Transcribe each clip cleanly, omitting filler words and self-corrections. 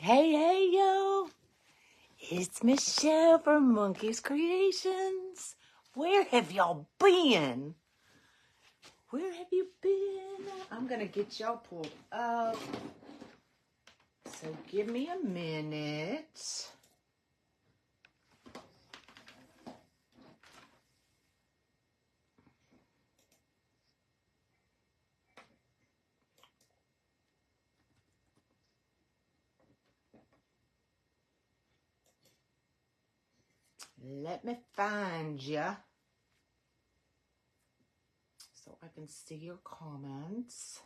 Hey, yo, it's Michelle from Monkey's Creations. Where have y'all been? Where have you been? I'm gonna get y'all pulled up. So give me a minute. Let me find ya so I can see your comments.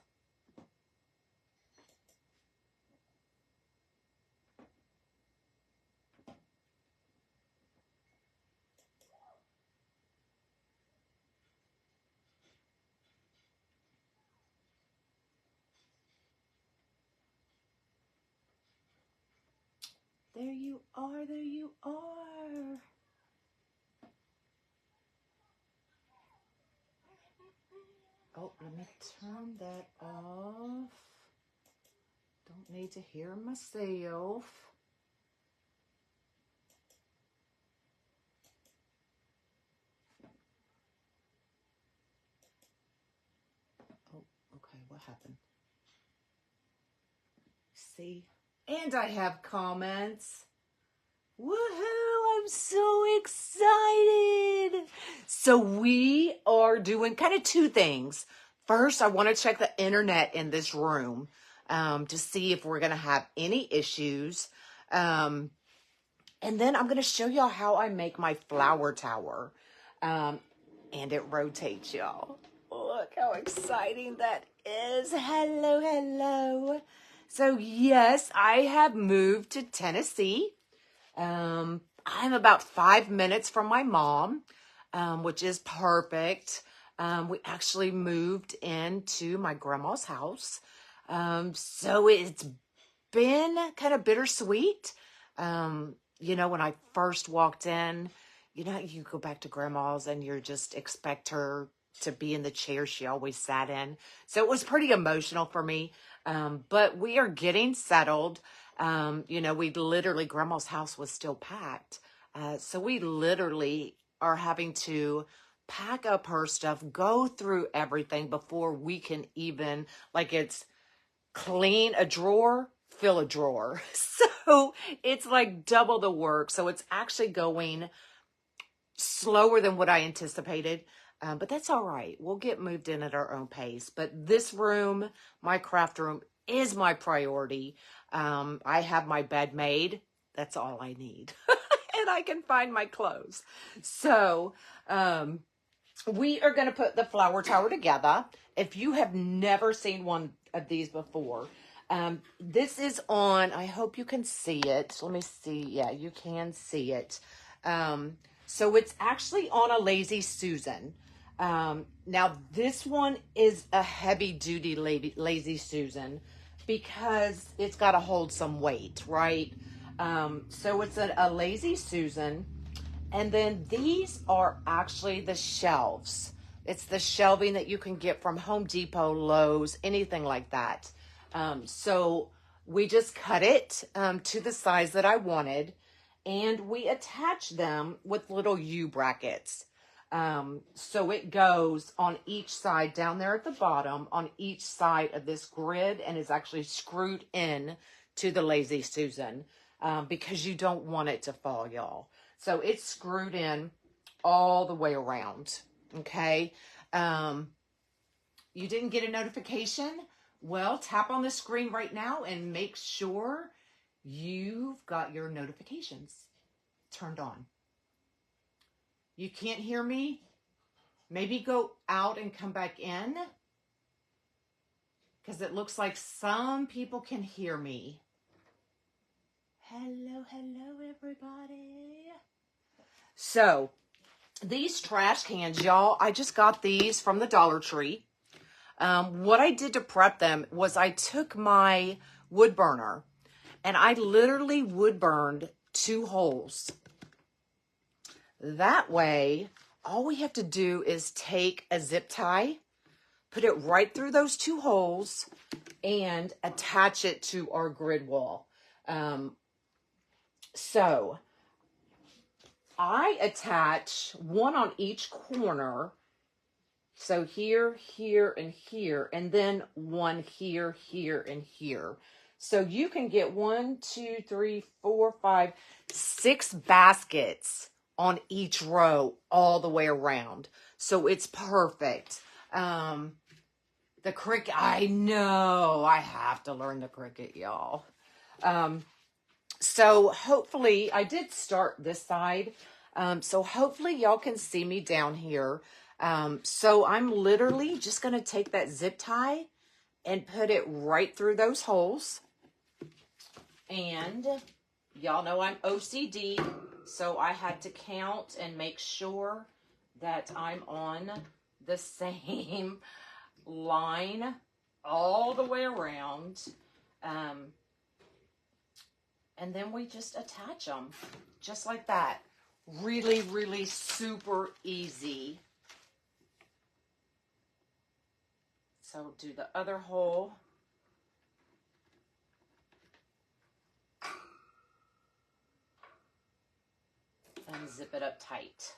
There you are, there you are. Oh, let me turn that off. Don't need to hear myself. Oh, okay, what happened? See? And I have comments. Woohoo! I'm so excited. So we are doing kind of two things. First, I want to check the internet in this room to see if we're going to have any issues. And then I'm going to show y'all how I make my flower tower. And it rotates, y'all. Look how exciting that is. Hello, hello. So yes, I have moved to Tennessee. I'm about 5 minutes from my mom, which is perfect. We actually moved into my grandma's house. So it's been kind of bittersweet. When I first walked in, you go back to grandma's and you just expect her to be in the chair she always sat in. So it was pretty emotional for me. But we are getting settled. We literally, grandma's house was still packed. So we literally are having to pack up her stuff, go through everything before we can even, it's clean a drawer, fill a drawer. So it's like double the work. So it's actually going slower than what I anticipated. But that's all right. We'll get moved in at our own pace. But this room, my craft room, is my priority. I have my bed made. That's all I need. And I can find my clothes. So we are going to put the flower tower together. If you have never seen one of these before, this is on, I hope you can see it. Let me see. Yeah, you can see it. So it's actually on a Lazy Susan. Now this one is a heavy duty Lazy Susan because it's got to hold some weight, right? So it's a Lazy Susan. And then these are actually the shelves. It's the shelving that you can get from Home Depot, Lowe's, anything like that. So we just cut it to the size that I wanted. And we attach them with little U brackets. So it goes on each side down there at the bottom on each side of this grid and is actually screwed in to the Lazy Susan because you don't want it to fall, y'all. So it's screwed in all the way around. Okay. You didn't get a notification? Well, tap on the screen right now and make sure you've got your notifications turned on. You can't hear me? Maybe go out and come back in because it looks like some people can hear me. Hello, everybody. So these trash cans, y'all, I just got these from the Dollar Tree. What I did to prep them was I took my wood burner and I literally wood burned 2 holes. That way, all we have to do is take a zip tie, put it right through those 2 holes, and attach it to our grid wall. So I attach one on each corner. So here, here, and here, and then one here, here, and here. So you can get 1, 2, 3, 4, 5, 6 baskets on each row all the way around. So it's perfect. The cricket, I know, I have to learn the cricket, y'all. So hopefully, I did start this side. So hopefully y'all can see me down here. So I'm literally just going to take that zip tie and put it right through those holes. And y'all know I'm OCD, so I had to count and make sure that I'm on the same line all the way around. And then we just attach them just like that. Really, really super easy. So do the other hole. And zip it up tight.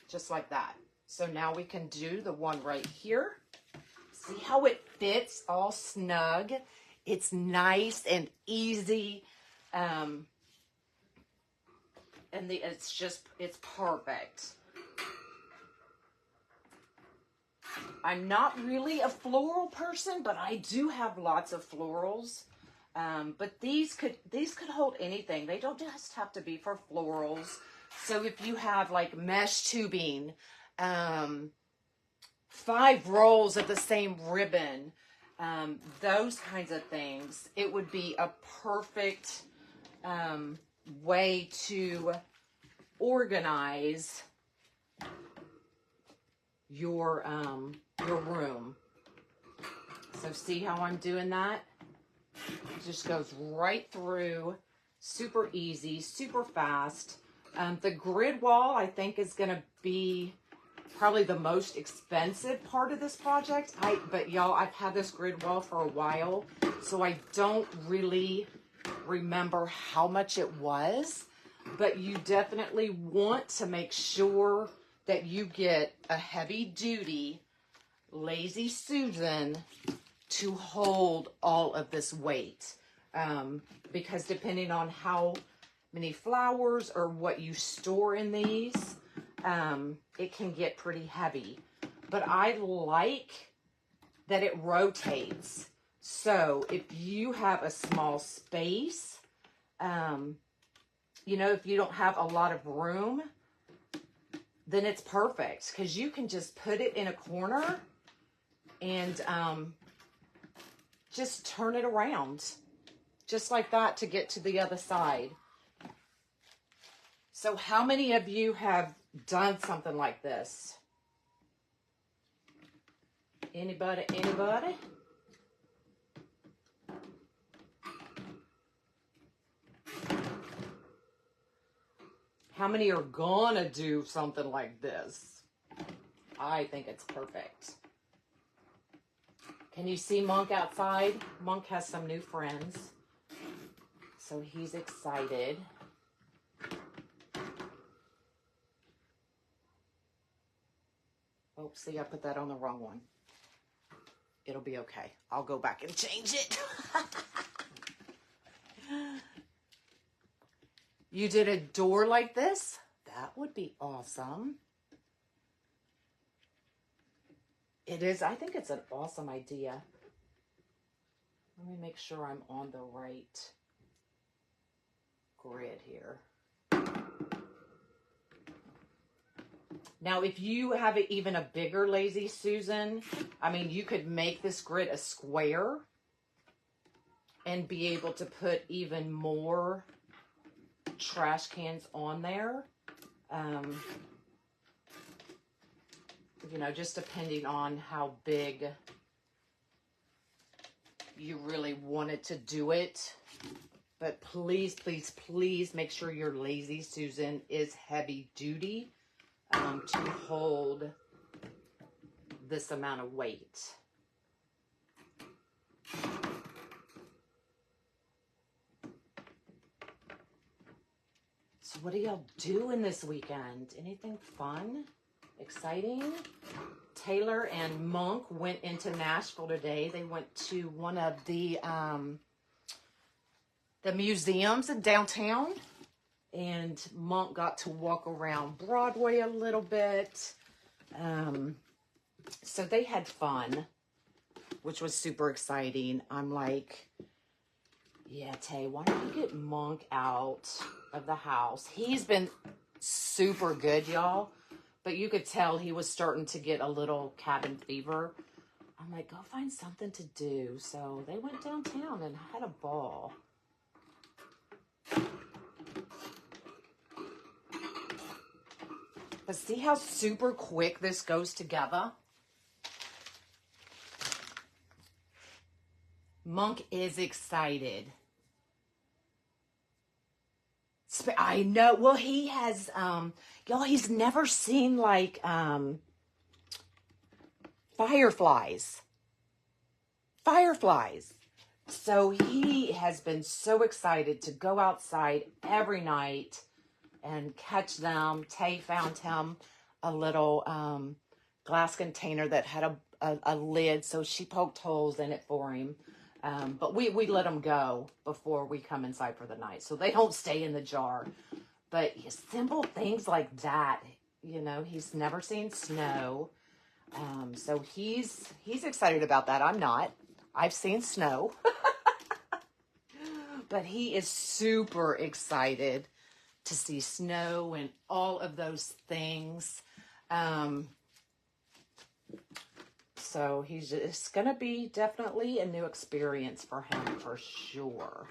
Just like that. So now we can do the one right here. See how it fits all snug? It's nice and easy. And it's perfect. I'm not really a floral person, but I do have lots of florals. But these could hold anything. They don't just have to be for florals. So if you have like mesh tubing, 5 rolls of the same ribbon, those kinds of things, it would be a perfect way to organize your room. So see how I'm doing that? It just goes right through, super easy, super fast. The grid wall, I think, is going to be probably the most expensive part of this project. But y'all, I've had this grid wall for a while, so I don't really remember how much it was. But you definitely want to make sure that you get a heavy duty Lazy Susan to hold all of this weight. Because depending on how many flowers or what you store in these, it can get pretty heavy. But I like that it rotates. So if you have a small space, you know, if you don't have a lot of room, then it's perfect because you can just put it in a corner and just turn it around just like that to get to the other side. So how many of you have done something like this? Anybody? Anybody? How many are gonna do something like this? I think it's perfect. Can you see Monk outside? Monk has some new friends, so he's excited. Oh, see, I put that on the wrong one. It'll be okay. I'll go back and change it. You did a door like this? That would be awesome. It is. I think it's an awesome idea. Let me make sure I'm on the right grid here. Now, if you have even a bigger Lazy Susan, I mean, you could make this grid a square and be able to put even more trash cans on there. You know, just depending on how big you really wanted to do it. But please, please, please make sure your Lazy Susan is heavy duty to hold this amount of weight. So what are y'all doing this weekend? Anything fun? Exciting? Taylor and Monk went into Nashville today. They went to one of the museums in downtown. And Monk got to walk around Broadway a little bit. So they had fun, which was super exciting. I'm like, yeah, Tay, why don't you get Monk out of the house? He's been super good, y'all. But you could tell he was starting to get a little cabin fever. I'm like, go find something to do. So they went downtown and had a ball. But see how super quick this goes together? Monk is excited. I know. Well, he has, y'all, he's never seen like fireflies. So he has been so excited to go outside every night and catch them. Tay found him a little glass container that had a lid, so she poked holes in it for him. But we let them go before we come inside for the night, so they don't stay in the jar. But simple things like that, you know, he's never seen snow. So he's excited about that. I'm not. I've seen snow. But he is super excited to see snow and all of those things. So it's going to be definitely a new experience for him for sure.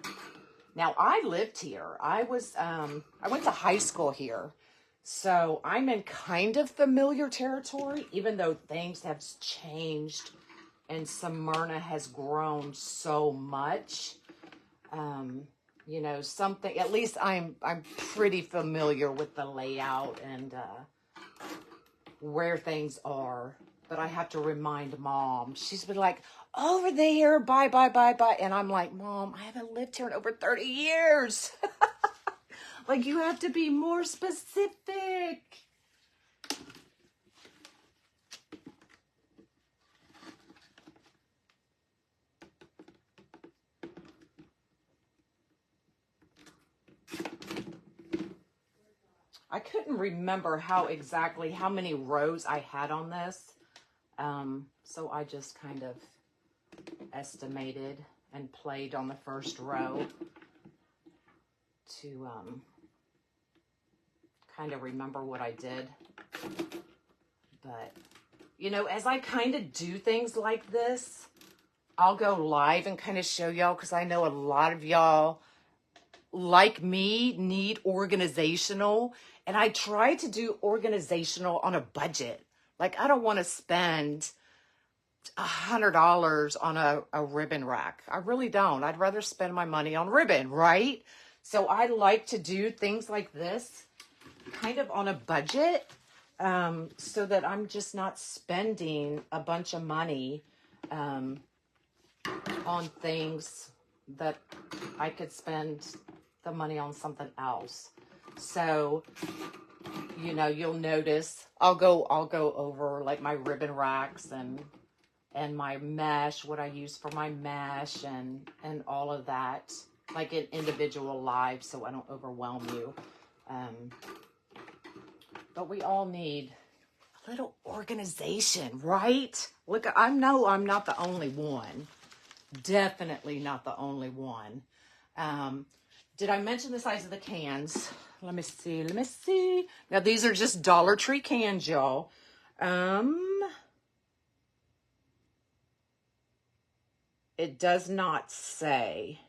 Now, I lived here. I went to high school here. So I'm in kind of familiar territory, even though things have changed and Smyrna has grown so much. You know, something, at least I'm pretty familiar with the layout and where things are. But I have to remind Mom. She's been like, over there, bye. And I'm like, Mom, I haven't lived here in over 30 years. Like, you have to be more specific. I couldn't remember how many rows I had on this. So I just kind of estimated and played on the first row to kind of remember what I did. But, you know, as I kind of do things like this, I'll go live and kind of show y'all, because I know a lot of y'all, like me, need organizational. And I try to do organizational on a budget. Like, I don't want to spend $100 on a ribbon rack. I really don't. I'd rather spend my money on ribbon, right? So I like to do things like this kind of on a budget, so that I'm just not spending a bunch of money on things that I could spend the money on something else. So, you know, you'll notice I'll go over like my ribbon racks and my mesh, what I use for my mesh and all of that, like in individual lives, so I don't overwhelm you. But we all need a little organization, right? Look, I know I'm not the only one. Definitely not the only one. Did I mention the size of the cans? Let me see. Now, these are just Dollar Tree cans, y'all. It does not say.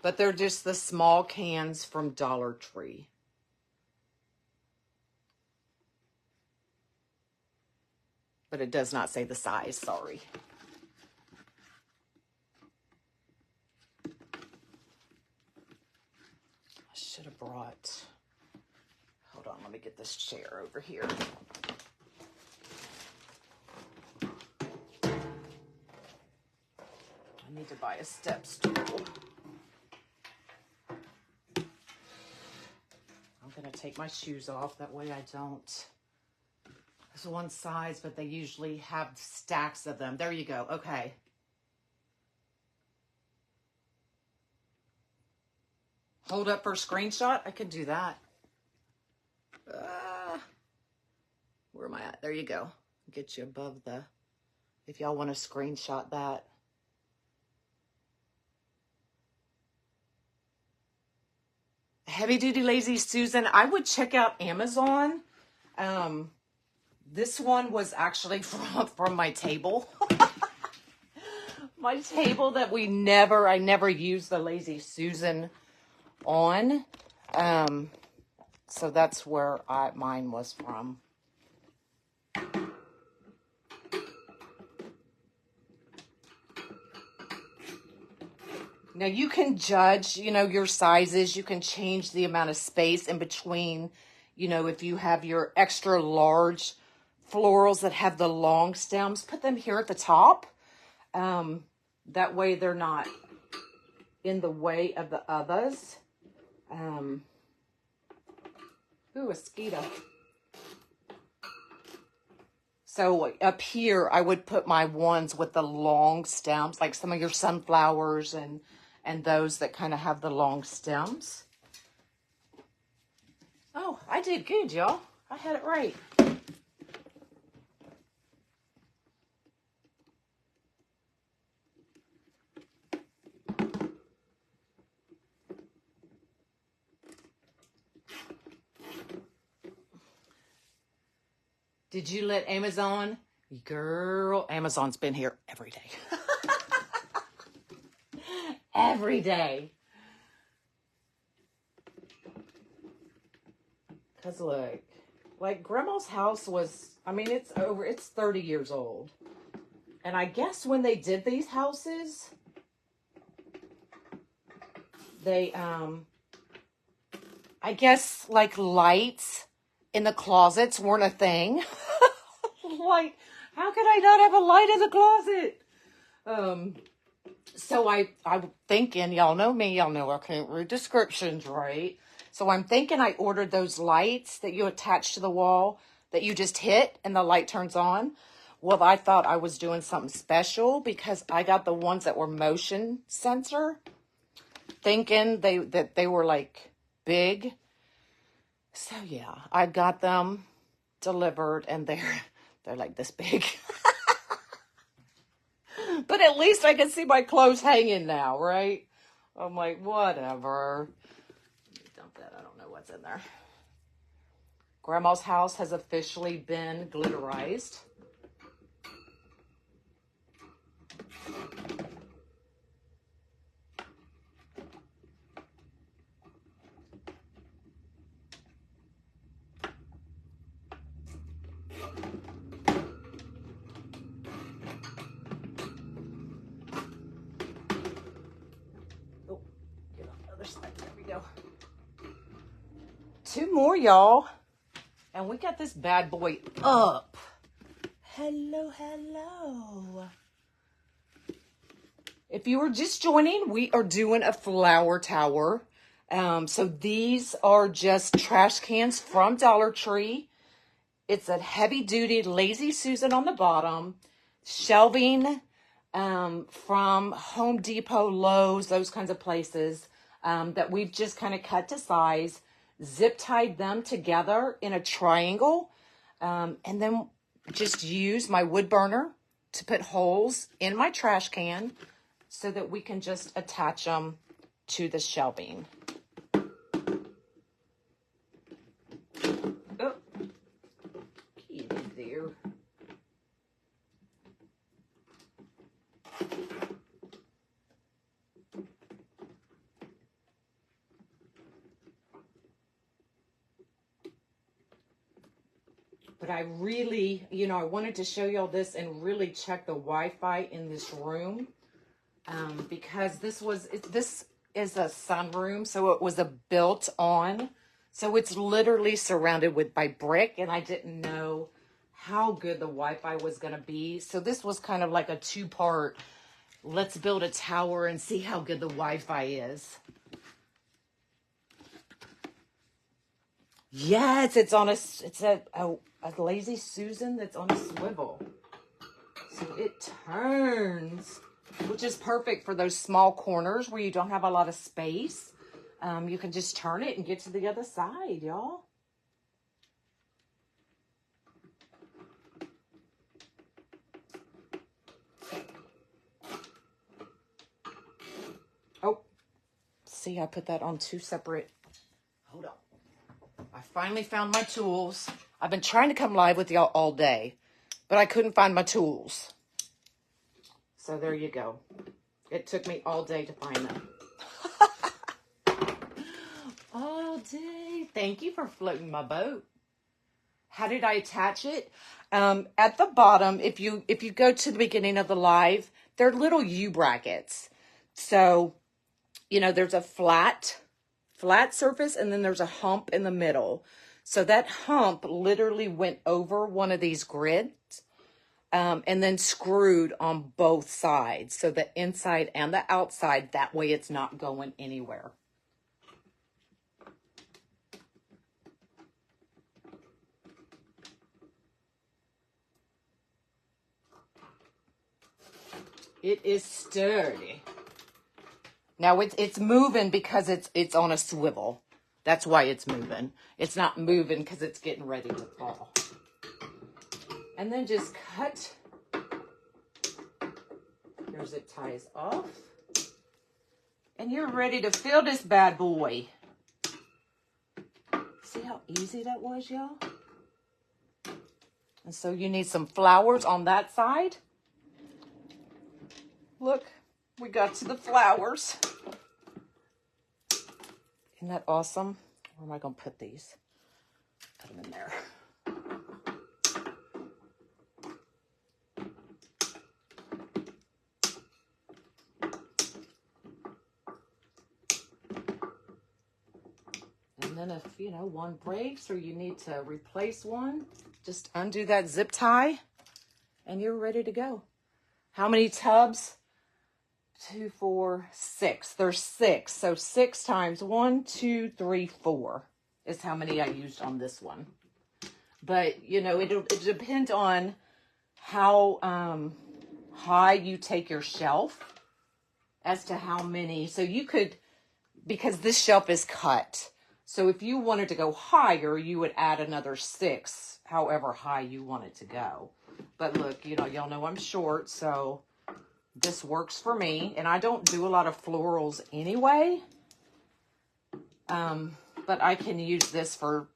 But they're just the small cans from Dollar Tree. But it does not say the size, sorry. I should have brought, hold on, let me get this chair over here. I need to buy a step stool. going to take my shoes off. That way I don't. There's one size, but they usually have stacks of them. There you go. Okay. Hold up for a screenshot. I could do that. Where am I at? There you go. Get you above the, if y'all want to screenshot that. Heavy Duty Lazy Susan. I would check out Amazon. This one was actually from my table. My table that I never used the Lazy Susan on. So that's where mine was from. Now you can judge, your sizes. You can change the amount of space in between, if you have your extra large florals that have the long stems, put them here at the top. That way they're not in the way of the others. Ooh, a mosquito. So up here, I would put my ones with the long stems, like some of your sunflowers and those that kind of have the long stems. Oh, I did good, y'all. I had it right. Did you let Amazon? Girl, Amazon's been here every day. Every day. Because look, like Grandma's house was, it's 30 years old. And I guess when they did these houses, they, I guess like lights in the closets weren't a thing. Like, how could I not have a light in the closet? So I'm thinking, y'all know me, y'all know I can't read descriptions, right? So I'm thinking I ordered those lights that you attach to the wall that you just hit and the light turns on. Well, I thought I was doing something special because I got the ones that were motion sensor, thinking that they were like big. So yeah, I got them delivered and they're like this big. But at least I can see my clothes hanging now, right? I'm like, whatever. Let me dump that. I don't know what's in there. Grandma's house has officially been glitterized. Two more, y'all. And we got this bad boy up. Hello, hello. If you were just joining, we are doing a flower tower. So these are just trash cans from Dollar Tree. It's a heavy duty Lazy Susan on the bottom. Shelving from Home Depot, Lowe's, those kinds of places that we've just kind of cut to size. Zip tied them together in a triangle, and then just use my wood burner to put holes in my trash can so that we can just attach them to the shelving. Oh, get in there. But I really, I wanted to show y'all this and really check the Wi-Fi in this room. Because this is a sunroom, so it was a built-on. So it's literally surrounded by brick, and I didn't know how good the Wi-Fi was going to be. So this was kind of like a two-part, let's build a tower and see how good the Wi-Fi is. Yes, it's on it's a lazy Susan that's on a swivel. So it turns, which is perfect for those small corners where you don't have a lot of space. You can just turn it and get to the other side, y'all. Oh, see, I put that on two separate. Hold on. I finally found my tools. I've been trying to come live with y'all all day, but I couldn't find my tools. So there you go. It took me all day to find them. All day. Thank you for floating my boat. How did I attach it? At the bottom, if you go to the beginning of the live, they're little U brackets. So, you know, there's a flat surface, and then there's a hump in the middle. So that hump literally went over one of these grids, and then screwed on both sides. So the inside and the outside, that way it's not going anywhere. It is sturdy. Now it's moving because it's on a swivel. That's why it's moving. It's not moving because it's getting ready to fall. And then just cut. Your zip ties off. And you're ready to fill this bad boy. See how easy that was, y'all? And so you need some flowers on that side. Look, we got to the flowers. Isn't that awesome? Where am I going to put these? Put them in there. And then if, you know, one breaks or you need to replace one, just undo that zip tie and you're ready to go. How many tubs? 2, 4, 6. There's 6. So 6 times 1, 2, 3, 4 is how many I used on this one. But, you know, it depends on how high you take your shelf as to how many. So you could, because this shelf is cut. So if you wanted to go higher, you would add another 6, however high you want it to go. But look, you know, y'all know I'm short, so this works for me. And I don't do a lot of florals anyway. But I can use this for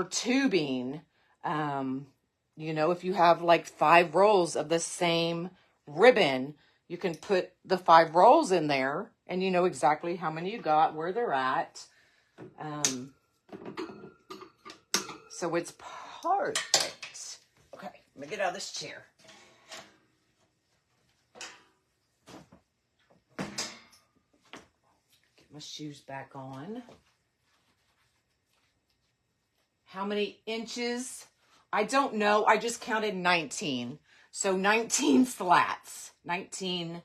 tubing. You know, if you have like 5 rolls of the same ribbon, you can put the 5 rolls in there and you know exactly how many you got, where they're at. So it's perfect. Okay, let me get out of this chair. Get my shoes back on. How many inches? I don't know. I just counted 19. So 19 slats, 19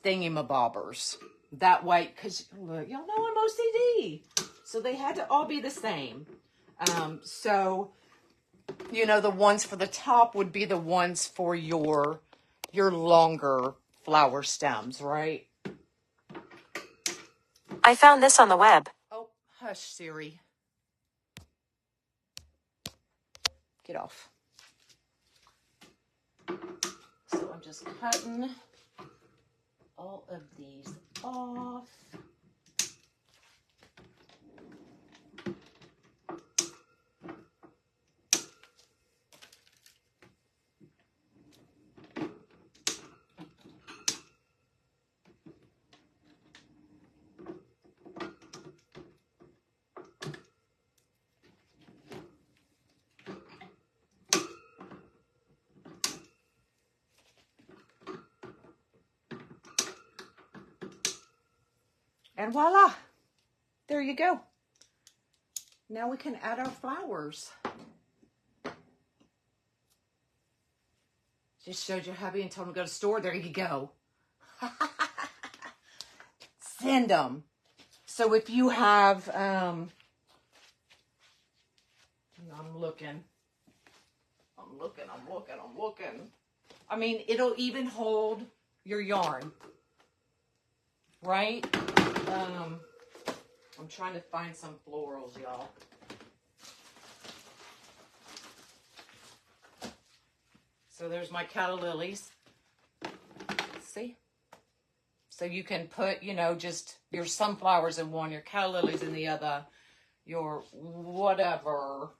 thingamabobbers. That way, because look, y'all know I'm OCD. So they had to all be the same. So, you know, the ones for the top would be the ones for your longer flower stems, right? I found this on the web. Oh, hush, Siri. Get off. So I'm just cutting all of these off. And voila, there you go. Now we can add our flowers. Just showed your hubby and told him to go to the store. There you go. Send them. So if you have, I'm looking. I'm looking. I mean, it'll even hold your yarn, right? I'm trying to find some florals, y'all. So there's my calla lilies. See? So you can put, you know, just your sunflowers in one, your calla lilies in the other, your whatever.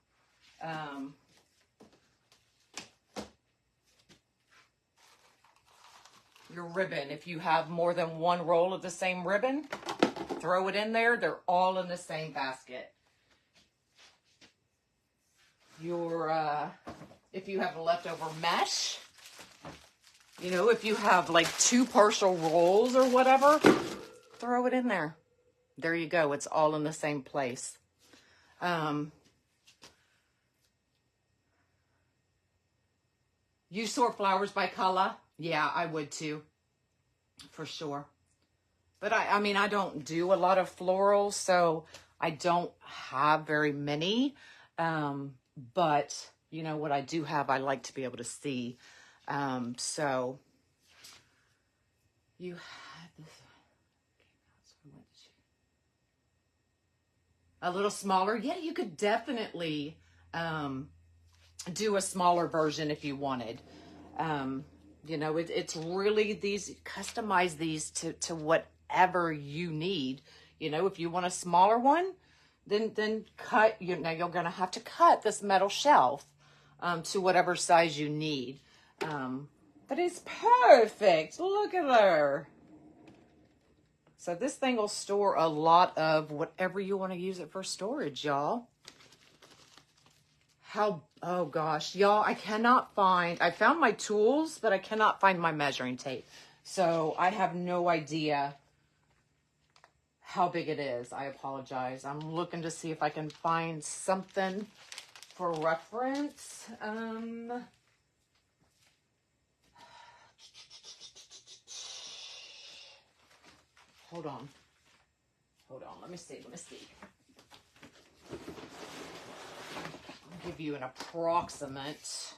Your ribbon. If you have more than one roll of the same ribbon, throw it in there. They're all in the same basket. Your, if you have a leftover mesh, you know, if you have like 2 partial rolls or whatever, throw it in there. There you go. It's all in the same place. You sort flowers by color? Yeah, I would too, for sure. But I mean, I don't do a lot of florals, so I don't have very many. But you know what I do have, I like to be able to see. So you had this a little smaller. Yeah, you could definitely do a smaller version if you wanted. You know, it's really customize these to whatever you need. You know, if you want a smaller one, then cut, you know, you're going to have to cut this metal shelf to whatever size you need. But it's perfect. Look at her. So this thing will store a lot of whatever you want to use it for storage, y'all. Oh gosh, y'all, I found my tools, but I cannot find my measuring tape. So I have no idea how big it is. I apologize. I'm looking to see if I can find something for reference. Hold on. Let me see. I'll give you an approximate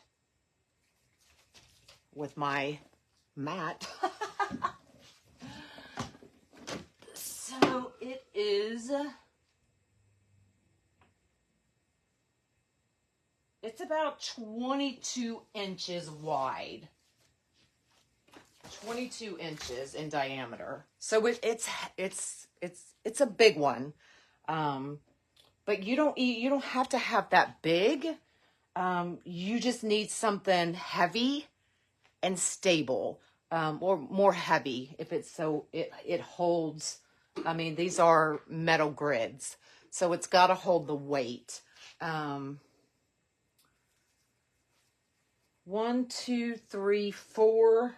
with my mat. So it is, it's about 22 inches wide. 22 inches in diameter. So it's a big one. But you don't have to have that big. You just need something heavy and stable, or more heavy if it's so it holds. I mean, these are metal grids, so it's got to hold the weight. 1, 2, 3, 4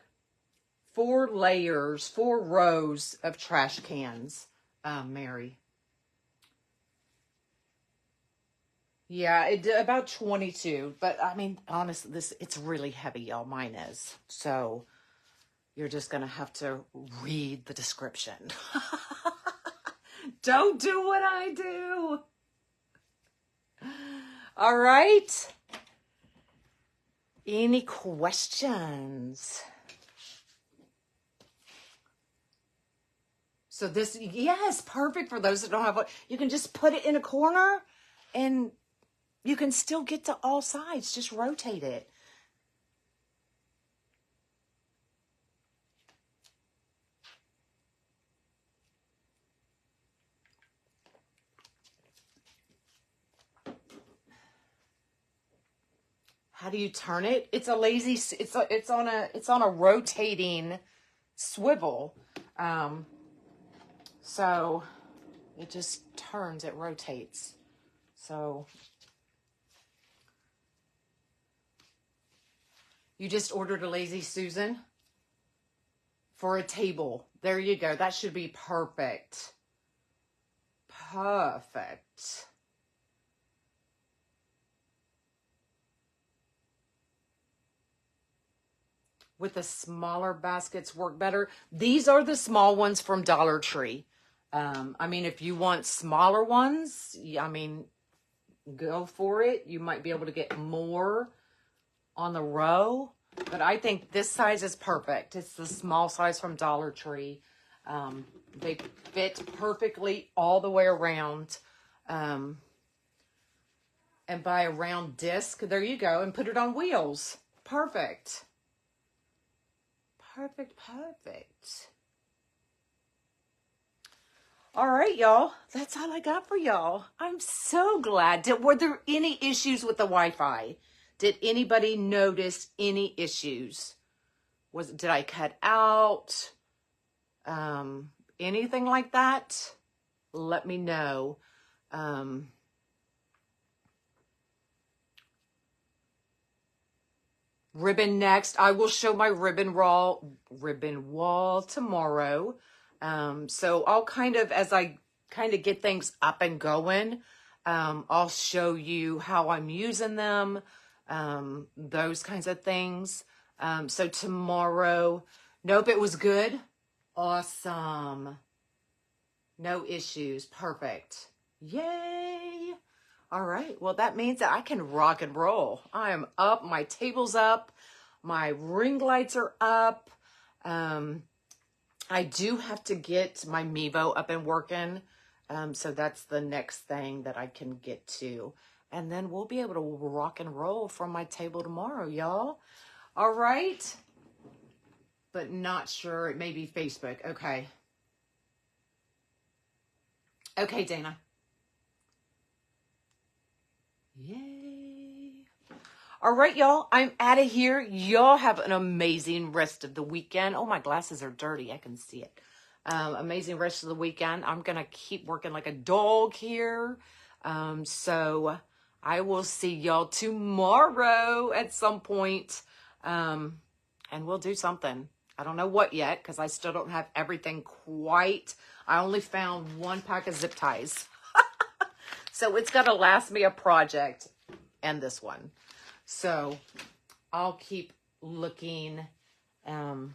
layers, 4 rows of trash cans, Mary. Yeah, about 22, but I mean, honestly, it's really heavy, y'all. Mine is. So you're just going to have to read the description. Don't do what I do. All right. Any questions? So this, yes, perfect for those that don't have one. You can just put it in a corner and you can still get to all sides. Just rotate it. How do you turn it? It's a lazy, it's on a rotating swivel. So it just turns, it rotates. So you just ordered a Lazy Susan for a table. There you go. That should be perfect. Perfect. With the smaller baskets work better. These are the small ones from Dollar Tree. I mean, if you want smaller ones, I mean, go for it. You might be able to get more on the row, but I think this size is perfect. It's the small size from Dollar Tree. They fit perfectly all the way around. And buy a round disc. There you go. And put it on wheels. Perfect. Perfect, perfect. All right, y'all. That's all I got for y'all. I'm so glad. Were there any issues with the Wi-Fi? Did anybody notice any issues? Did I cut out? Anything like that? Let me know. Ribbon next. I will show my ribbon wall tomorrow. So I'll kind of, as I kind of get things up and going, I'll show you how I'm using them, those kinds of things. So tomorrow, nope, it was good. Awesome. No issues. Perfect. Yay. All right. Well, that means that I can rock and roll. I am up. My table's up. My ring lights are up. I do have to get my Mevo up and working. So that's the next thing that I can get to. And then we'll be able to rock and roll from my table tomorrow, y'all. All right. But not sure. It may be Facebook. Okay. Okay, Dana. Yay. All right, y'all. I'm out of here. Y'all have an amazing rest of the weekend. Oh, my glasses are dirty. I can see it. Amazing rest of the weekend. I'm going to keep working like a dog here. So I will see y'all tomorrow at some point. And we'll do something. I don't know what yet because I still don't have everything quite. I only found one pack of zip ties. So it's going to last me a project and this one. So I'll keep looking and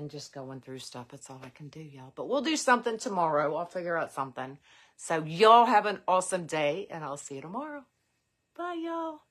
just going through stuff. That's all I can do, y'all. But we'll do something tomorrow. I'll figure out something. So y'all have an awesome day, and I'll see you tomorrow. Bye, y'all.